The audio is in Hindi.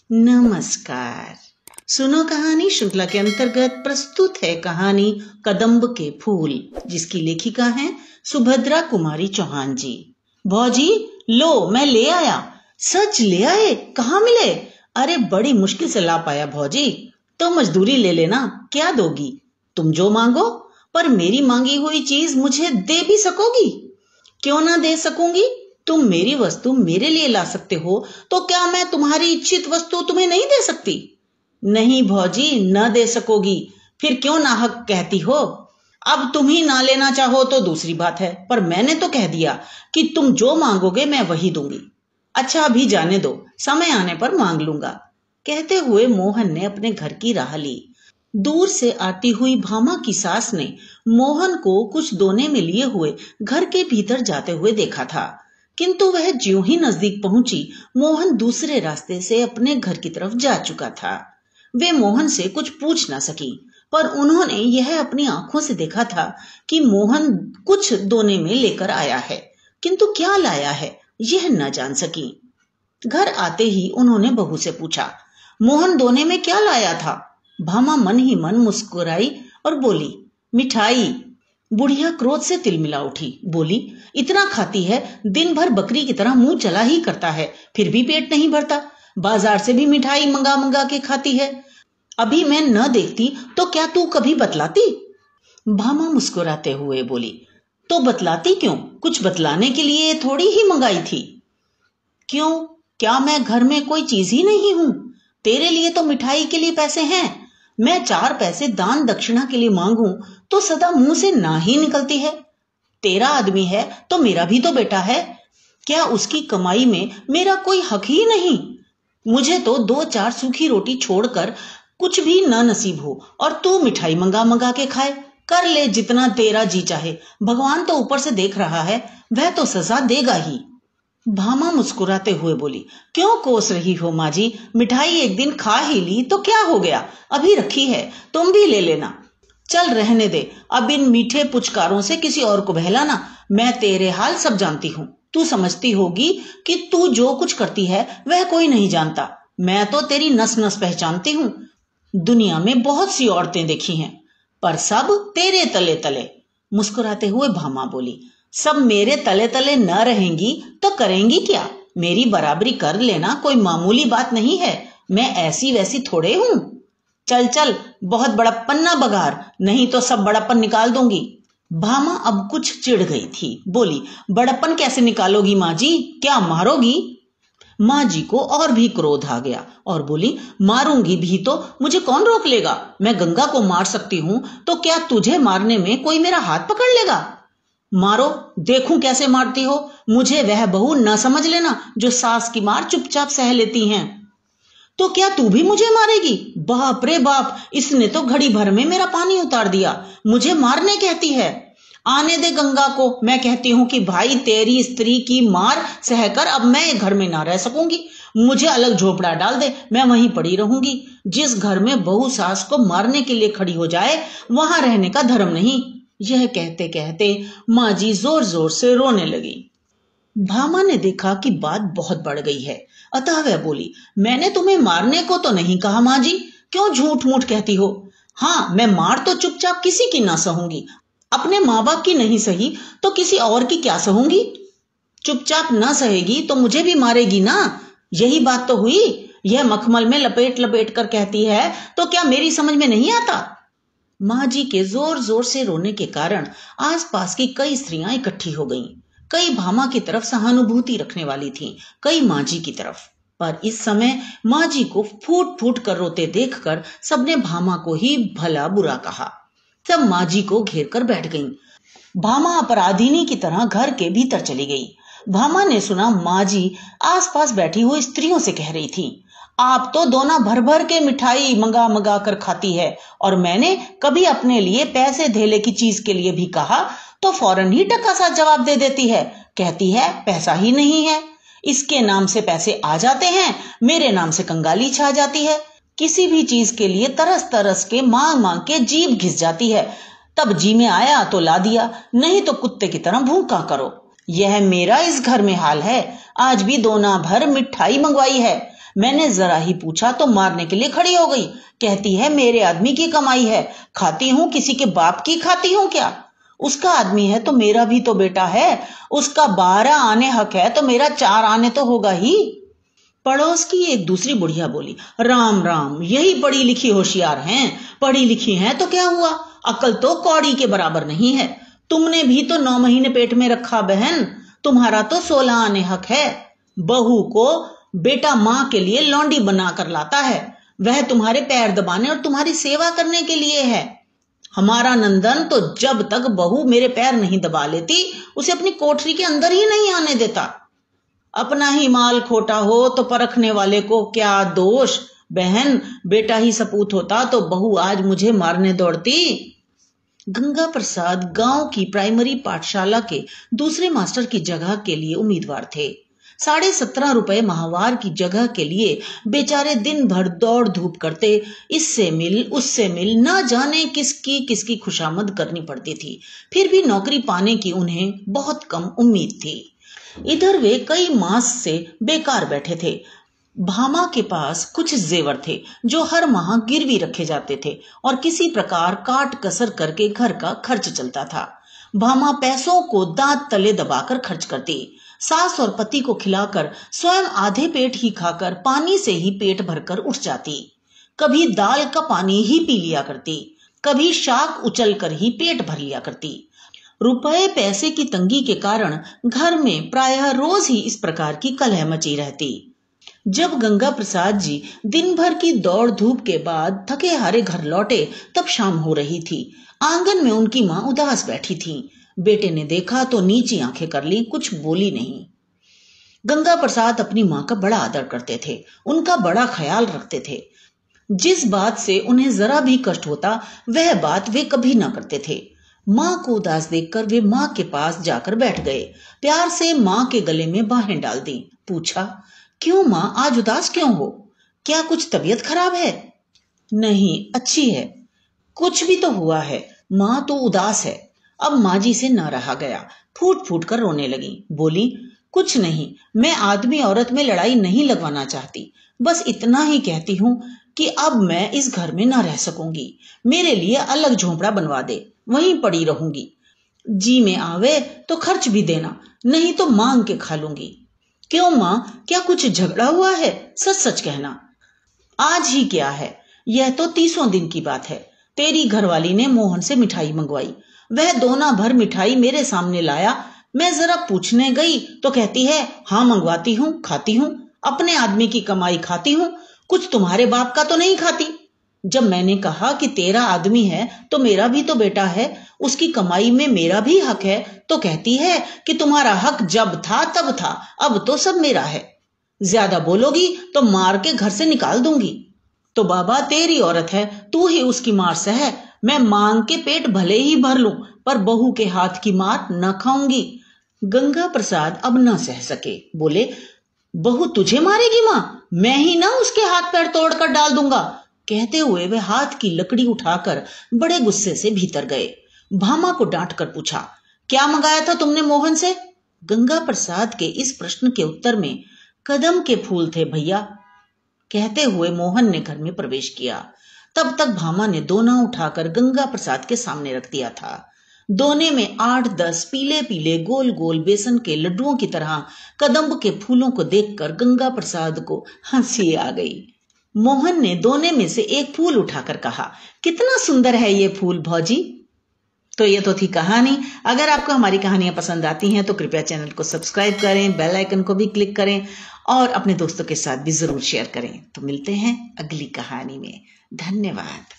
नमस्कार। सुनो कहानी श्रृंखला के अंतर्गत प्रस्तुत है कहानी कदम्ब के फूल, जिसकी लेखिका हैं सुभद्रा कुमारी चौहान जी। भौजी लो, मैं ले आया। सच ले आए? कहाँ मिले? अरे बड़ी मुश्किल से ला पाया भौजी। तो मजदूरी ले लेना, क्या दोगी? तुम जो मांगो, पर मेरी मांगी हुई चीज मुझे दे भी सकोगी? क्यों ना दे सकूंगी? तुम मेरी वस्तु मेरे लिए ला सकते हो, तो क्या मैं तुम्हारी इच्छित वस्तु तुम्हें नहीं दे सकती? नहीं भौजी, न दे सकोगी। फिर क्यों नाहक कहती हो? अब तुम ही ना लेना चाहो तो दूसरी बात है, पर मैंने तो कह दिया कि तुम जो मांगोगे मैं वही दूंगी। अच्छा अभी जाने दो, समय आने पर मांग लूंगा। कहते हुए मोहन ने अपने घर की राह ली। दूर से आती हुई भामा की सास ने मोहन को कुछ दोने में लिए हुए घर के भीतर जाते हुए देखा था, किंतु वह ज्यों ही नजदीक पहुंची, मोहन दूसरे रास्ते से अपने घर की तरफ जा चुका था। वे मोहन से कुछ पूछ ना सकी, पर उन्होंने यह अपनी आंखों से देखा था कि मोहन कुछ दोने में लेकर आया है, किंतु क्या लाया है यह न जान सकी। घर आते ही उन्होंने बहू से पूछा, मोहन दोने में क्या लाया था? भामा मन ही मन मुस्कुराई और बोली, मिठाई। बुढ़िया क्रोध से तिलमिला उठी, बोली, इतना खाती है, दिन भर बकरी की तरह मुंह चला ही करता है, फिर भी पेट नहीं भरता। बाजार से भी मिठाई मंगा मंगा के खाती है। अभी मैं न देखती तो क्या तू कभी बतलाती? भामा मुस्कुराते हुए बोली, तो बतलाती क्यों? कुछ बतलाने के लिए थोड़ी ही मंगाई थी। क्यों, क्या मैं घर में कोई चीज ही नहीं हूं? तेरे लिए तो मिठाई के लिए पैसे हैं। मैं 4 पैसे दान दक्षिणा के लिए मांगूं तो सदा मुंह से ना ही निकलती है। तेरा आदमी है तो मेरा भी तो बेटा है, क्या उसकी कमाई में मेरा कोई हक ही नहीं? मुझे तो 2-4 सूखी रोटी छोड़कर कुछ भी न नसीब हो, और तू मिठाई मंगा मंगा के खाए। कर ले जितना तेरा जी चाहे, भगवान तो ऊपर से देख रहा है, वह तो सजा देगा ही। भामा मुस्कुराते हुए बोली, क्यों कोस रही हो माँ जी? मिठाई एक दिन खा ही ली तो क्या हो गया, अभी रखी है, तुम भी ले लेना। चल रहने दे, अब इन मीठे पुचकारों से किसी और को बहलाना। मैं तेरे हाल सब जानती हूँ। तू समझती होगी कि तू जो कुछ करती है वह कोई नहीं जानता। मैं तो तेरी नस नस पहचानती हूँ। दुनिया में बहुत सी औरतें देखी हैं, पर सब तेरे तले तले। मुस्कुराते हुए भामा बोली, सब मेरे तले तले न रहेंगी तो करेंगी क्या? मेरी बराबरी कर लेना कोई मामूली बात नहीं है। मैं ऐसी वैसी थोड़े हूं। चल चल, बहुत बड़प्पन ना बघार, नहीं तो सब बड़प्पन निकाल दूंगी। भामा अब कुछ चिढ़ गई थी, बोली, बड़प्पन कैसे निकालोगी माँ जी? क्या मारोगी? माँ जी को और भी क्रोध आ गया और बोली, मारूंगी भी तो मुझे कौन रोक लेगा? मैं गंगा को मार सकती हूँ, तो क्या तुझे मारने में कोई मेरा हाथ पकड़ लेगा? मारो, देखूं कैसे मारती हो। मुझे वह बहू न समझ लेना जो सास की मार चुपचाप सह लेती हैं। तो क्या तू भी मुझे मारेगी? बाप रे बाप, इसने तो घड़ी भर में मेरा पानी उतार दिया। मुझे मारने कहती है? आने दे गंगा को। मैं कहती हूँ कि भाई, तेरी स्त्री की मार सहकर अब मैं घर में ना रह सकूंगी। मुझे अलग झोपड़ा डाल दे, मैं वहीं पड़ी रहूंगी। जिस घर में बहू सास को मारने के लिए खड़ी हो जाए, वहां रहने का धर्म नहीं। यह कहते कहते माँ जी जोर जोर से रोने लगी। भामा ने देखा कि बात बहुत बढ़ गई है, अतः वह बोली, मैंने तुम्हें मारने को तो नहीं कहा माँ जी, क्यों झूठ मूठ कहती हो? हाँ, मैं मार तो चुपचाप किसी की ना सहूंगी, अपने माँ बाप की नहीं सही तो किसी और की क्या सहूंगी? चुपचाप ना सहेगी तो मुझे भी मारेगी ना, यही बात तो हुई। यह मखमल में लपेट लपेट कर कहती है तो क्या मेरी समझ में नहीं आता? माँ जी के जोर जोर से रोने के कारण आसपास की कई स्त्रियां इकट्ठी हो गईं। कई भामा की तरफ सहानुभूति रखने वाली थीं, कई माँ जी की तरफ। पर इस समय माँ जी को फूट फूट कर रोते देखकर सबने भामा को ही भला बुरा कहा। सब माँ जी को घेर कर बैठ गईं। भामा अपराधिनी की तरह घर के भीतर चली गई। भामा ने सुना माँ जी आसपास बैठी हुई स्त्रियों से कह रही थी, आप तो दोना भर भर के मिठाई मंगा मंगा कर खाती है, और मैंने कभी अपने लिए पैसे धेले की चीज के लिए भी कहा तो फौरन ही टका सा जवाब दे देती है। कहती है पैसा ही नहीं है। इसके नाम से पैसे आ जाते हैं, मेरे नाम से कंगाली छा जाती है। किसी भी चीज के लिए तरस तरस के मांग मांग के जीभ घिस जाती है। तब जी में आया तो ला दिया, नहीं तो कुत्ते की तरह भूखा करो। यह मेरा इस घर में हाल है। आज भी दोना भर मिठाई मंगवाई है। मैंने जरा ही पूछा तो मारने के लिए खड़ी हो गई। कहती है मेरे आदमी की कमाई है, खाती हूँ, किसी के बाप की खाती हूँ क्या? उसका आदमी है तो मेरा भी तो बेटा है, उसका 12 आने हक है तो मेरा 4 आने तो होगा ही। पड़ोस की एक दूसरी बुढ़िया बोली, राम राम, यही पढ़ी लिखी होशियार हैं। पढ़ी लिखी हैं तो क्या हुआ, अकल तो कौड़ी के बराबर नहीं है। तुमने भी तो 9 महीने पेट में रखा बहन, तुम्हारा तो 16 आने हक है। बहू को बेटा माँ के लिए लौंडी बना कर लाता है, वह तुम्हारे पैर दबाने और तुम्हारी सेवा करने के लिए है। हमारा नंदन तो जब तक बहू मेरे पैर नहीं दबा लेती उसे अपनी कोठरी के अंदर ही नहीं आने देता। अपना ही माल खोटा हो तो परखने वाले को क्या दोष। बहन, बेटा ही सपूत होता तो बहू आज मुझे मारने दौड़ती। गंगा प्रसाद गांव की प्राइमरी पाठशाला के दूसरे मास्टर की जगह के लिए उम्मीदवार थे। 17.5 रुपए माहवार की जगह के लिए बेचारे दिन भर दौड़ धूप करते, इससे मिल उससे मिल, ना जाने किसकी किसकी खुशामद करनी पड़ती थी। फिर भी नौकरी पाने की उन्हें बहुत कम उम्मीद थी। इधर वे कई मास से बेकार बैठे थे। भामा के पास कुछ जेवर थे जो हर माह गिरवी रखे जाते थे और किसी प्रकार काट कसर करके घर का खर्च चलता था। भामा पैसों को दांत तले दबाकर खर्च करती। सास और पति को खिलाकर स्वयं आधे पेट ही खाकर पानी से ही पेट भरकर उठ जाती। कभी दाल का पानी ही पी लिया करती, कभी शाक उचल कर ही पेट भर लिया करती। रुपए पैसे की तंगी के कारण घर में प्रायः रोज ही इस प्रकार की कलह मची रहती। जब गंगा प्रसाद जी दिन भर की दौड़ धूप के बाद थके हारे घर लौटे तब शाम हो रही थी। आंगन में उनकी माँ उदास बैठी थी। बेटे ने देखा तो नीची आंखें कर ली, कुछ बोली नहीं। गंगा प्रसाद अपनी माँ का बड़ा आदर करते थे, उनका बड़ा ख्याल रखते थे। जिस बात से उन्हें जरा भी कष्ट होता वह बात वे कभी ना करते थे। माँ को उदास देखकर वे माँ के पास जाकर बैठ गए। प्यार से माँ के गले में बाहें डाल दी। पूछा, क्यों माँ, आज उदास क्यों हो? क्या कुछ तबीयत खराब है? नहीं, अच्छी है। कुछ भी तो हुआ है, माँ तो उदास है। अब माँ जी से न रहा गया, फूट फूट कर रोने लगी। बोली, कुछ नहीं, मैं आदमी औरत में लड़ाई नहीं लगवाना चाहती, बस इतना ही कहती हूँ कि अब मैं इस घर में न रह सकूंगी। मेरे लिए अलग झोंपड़ा बनवा दे, वहीं पड़ी रहूंगी। जी में आवे तो खर्च भी देना, नहीं तो मांग के खा लूंगी। क्यों माँ, क्या कुछ झगड़ा हुआ है? सच सच कहना। आज ही क्या है, यह तो 30 दिन की बात है। तेरी घरवाली ने मोहन से मिठाई मंगवाई, वह दोना भर मिठाई मेरे सामने लाया। मैं जरा पूछने गई तो कहती है, हाँ मंगवाती हूँ, खाती हूँ, अपने आदमी की कमाई खाती हूँ, कुछ तुम्हारे बाप का तो नहीं खाती। जब मैंने कहा कि तेरा आदमी है तो मेरा भी तो बेटा है, उसकी कमाई में मेरा भी हक है, तो कहती है कि तुम्हारा हक जब था तब था, अब तो सब मेरा है। ज्यादा बोलोगी तो मार के घर से निकाल दूंगी। तो बाबा, तेरी औरत है, तू ही उसकी मार सह। मैं मांग के पेट भले ही भर लूं, पर बहू के हाथ की मार न खाऊंगी। गंगा प्रसाद अब न सह सके, बोले, बहू तुझे मारेगी माँ? मैं ही ना उसके हाथ पैर तोड़कर डाल दूंगा। कहते हुए वे हाथ की लकड़ी उठाकर बड़े गुस्से से भीतर गए। भामा को डांट कर पूछा, क्या मंगाया था तुमने मोहन से? गंगा प्रसाद के इस प्रश्न के उत्तर में कदम के फूल थे भैया, कहते हुए मोहन ने घर में प्रवेश किया। तब तक भामा ने दोना उठाकर गंगा प्रसाद के सामने रख दिया था। दोने में 8-10 पीले पीले गोल गोल बेसन के लड्डुओं की तरह कदम्ब के फूलों को देखकर गंगा प्रसाद को हंसी आ गई। मोहन ने दोने में से एक फूल उठाकर कहा, कितना सुंदर है ये फूल भौजी। तो ये तो थी कहानी। अगर आपको हमारी कहानियां पसंद आती हैं तो कृपया चैनल को सब्सक्राइब करें, बेल आइकन को भी क्लिक करें और अपने दोस्तों के साथ भी जरूर शेयर करें। तो मिलते हैं अगली कहानी में। धन्यवाद।